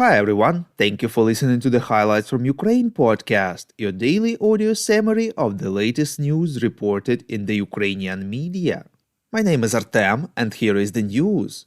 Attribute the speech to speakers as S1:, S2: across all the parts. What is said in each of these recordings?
S1: Hi everyone, thank you for listening to the Highlights from Ukraine podcast, your daily audio summary of the latest news reported in the Ukrainian media. My name is Artem, and here is the news.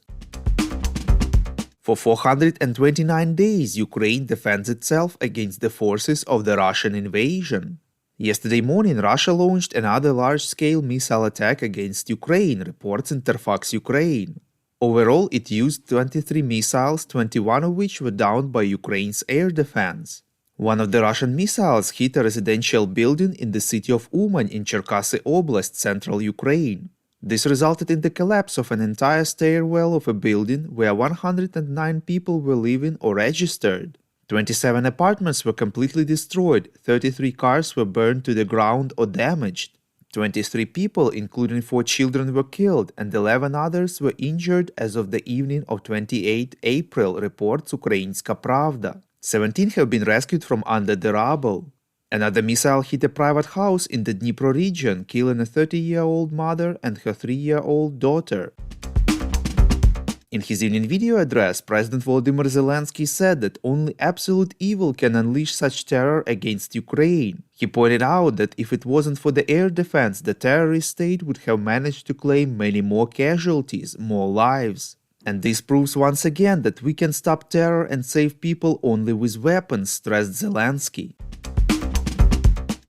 S1: For 429 days, Ukraine defends itself against the forces of the Russian invasion. Yesterday morning, Russia launched another large-scale missile attack against Ukraine, reports Interfax Ukraine. Overall, it used 23 missiles, 21 of which were downed by Ukraine's air defense. One of the Russian missiles hit a residential building in the city of Uman in Cherkasy Oblast, central Ukraine. This resulted in the collapse of an entire stairwell of a building where 109 people were living or registered. 27 apartments were completely destroyed, 33 cars were burned to the ground or damaged. 23 people, including 4 children, were killed and 11 others were injured as of the evening of 28 April, reports Ukrainska Pravda. 17 have been rescued from under the rubble. Another missile hit a private house in the Dnipro region, killing a 30-year-old mother and her 3-year-old daughter. In his evening video address, President Volodymyr Zelenskyy said that only absolute evil can unleash such terror against Ukraine. He pointed out that if it wasn't for the air defense, the terrorist state would have managed to claim many more casualties, more lives. And this proves once again that we can stop terror and save people only with weapons, stressed Zelenskyy.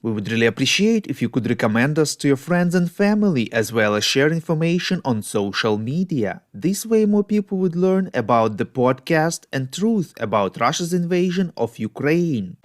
S1: We would really appreciate if you could recommend us to your friends and family, as well as share information on social media. This way more people would learn about the podcast and truth about Russia's invasion of Ukraine.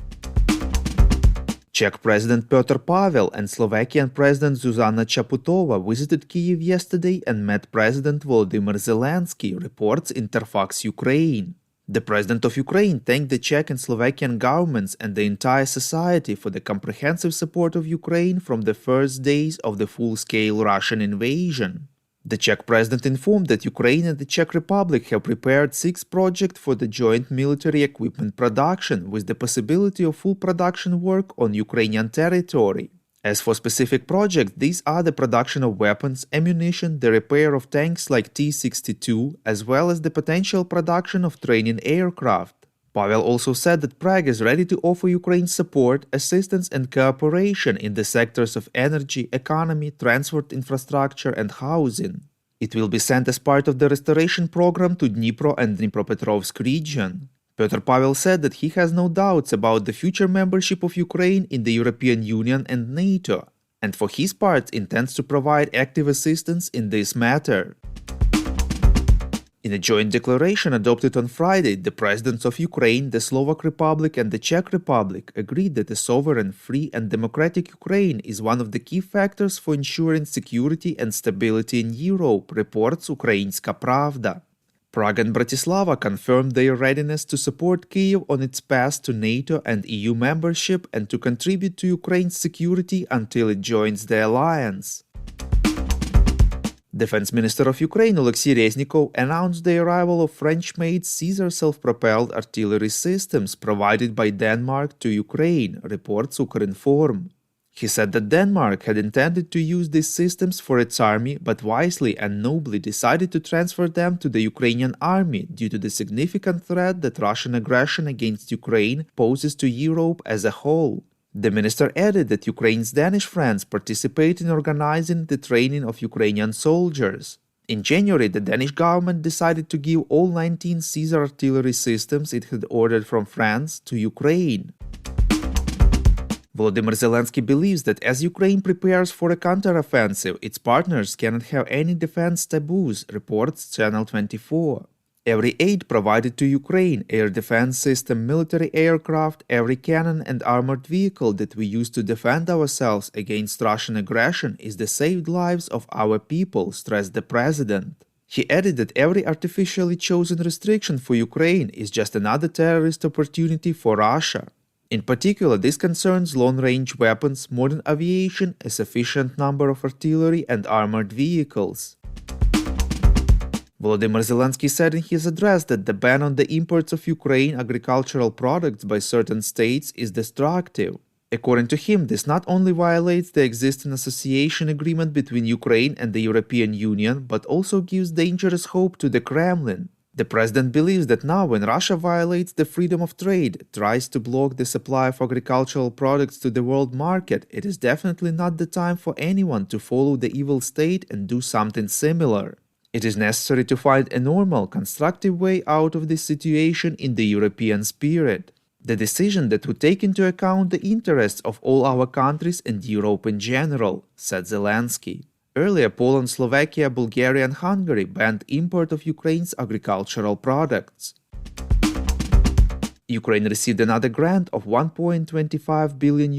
S1: Czech President Petr Pavel and Slovakian President Zuzana Chaputova visited Kyiv yesterday and met President Volodymyr Zelenskyy, reports Interfax Ukraine. The President of Ukraine thanked the Czech and Slovakian governments and the entire society for the comprehensive support of Ukraine from the first days of the full-scale Russian invasion. The Czech President informed that Ukraine and the Czech Republic have prepared 6 projects for the joint military equipment production, with the possibility of full production work on Ukrainian territory. As for specific projects, these are the production of weapons, ammunition, the repair of tanks like T-62, as well as the potential production of training aircraft. Pavel also said that Prague is ready to offer Ukraine support, assistance and cooperation in the sectors of energy, economy, transport infrastructure and housing. It will be sent as part of the restoration program to Dnipro and Dnipropetrovsk region. Petr Pavel said that he has no doubts about the future membership of Ukraine in the European Union and NATO, and for his part intends to provide active assistance in this matter. In a joint declaration adopted on Friday, the presidents of Ukraine, the Slovak Republic and the Czech Republic agreed that a sovereign, free and democratic Ukraine is one of the key factors for ensuring security and stability in Europe, reports Ukrainska Pravda. Prague and Bratislava confirmed their readiness to support Kyiv on its path to NATO and EU membership and to contribute to Ukraine's security until it joins the alliance. Defense Minister of Ukraine Oleksiy Reznikov announced the arrival of French-made Caesar self-propelled artillery systems provided by Denmark to Ukraine, reports Ukrinform. He said that Denmark had intended to use these systems for its army, but wisely and nobly decided to transfer them to the Ukrainian army due to the significant threat that Russian aggression against Ukraine poses to Europe as a whole. The minister added that Ukraine's Danish friends participate in organizing the training of Ukrainian soldiers. In January, the Danish government decided to give all 19 Caesar artillery systems it had ordered from France to Ukraine. Volodymyr Zelenskyy believes that as Ukraine prepares for a counteroffensive, its partners cannot have any defense taboos, reports Channel 24. Every aid provided to Ukraine, air defense system, military aircraft, every cannon and armored vehicle that we use to defend ourselves against Russian aggression is the saved lives of our people, stressed the president. He added that every artificially chosen restriction for Ukraine is just another terrorist opportunity for Russia. In particular, this concerns long-range weapons, modern aviation, a sufficient number of artillery and armored vehicles. Volodymyr Zelenskyy said in his address that the ban on the imports of Ukraine agricultural products by certain states is destructive. According to him, this not only violates the existing association agreement between Ukraine and the European Union, but also gives dangerous hope to the Kremlin. The president believes that now, when Russia violates the freedom of trade, tries to block the supply of agricultural products to the world market, it is definitely not the time for anyone to follow the evil state and do something similar. It is necessary to find a normal, constructive way out of this situation in the European spirit. The decision that would take into account the interests of all our countries and Europe in general, said Zelenskyy. Earlier, Poland, Slovakia, Bulgaria and Hungary banned import of Ukraine's agricultural products. Ukraine received another grant of $1.25 billion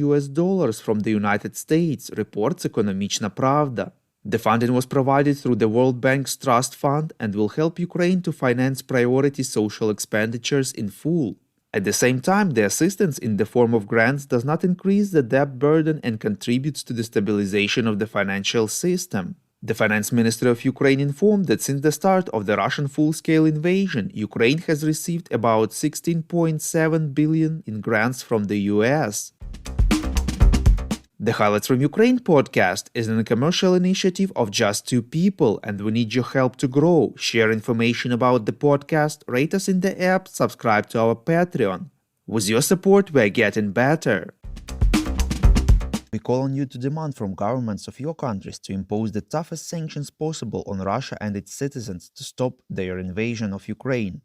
S1: from the United States, reports Ekonomiczna Pravda. The funding was provided through the World Bank's Trust Fund and will help Ukraine to finance priority social expenditures in full. At the same time, the assistance in the form of grants does not increase the debt burden and contributes to the stabilization of the financial system. The finance ministry of Ukraine informed that since the start of the Russian full-scale invasion, Ukraine has received about $16.7 billion in grants from the US. The Highlights from Ukraine podcast is a commercial initiative of just two people, and we need your help to grow. Share information about the podcast, rate us in the app, subscribe to our Patreon. With your support, we are getting better. We call on you to demand from governments of your countries to impose the toughest sanctions possible on Russia and its citizens to stop their invasion of Ukraine.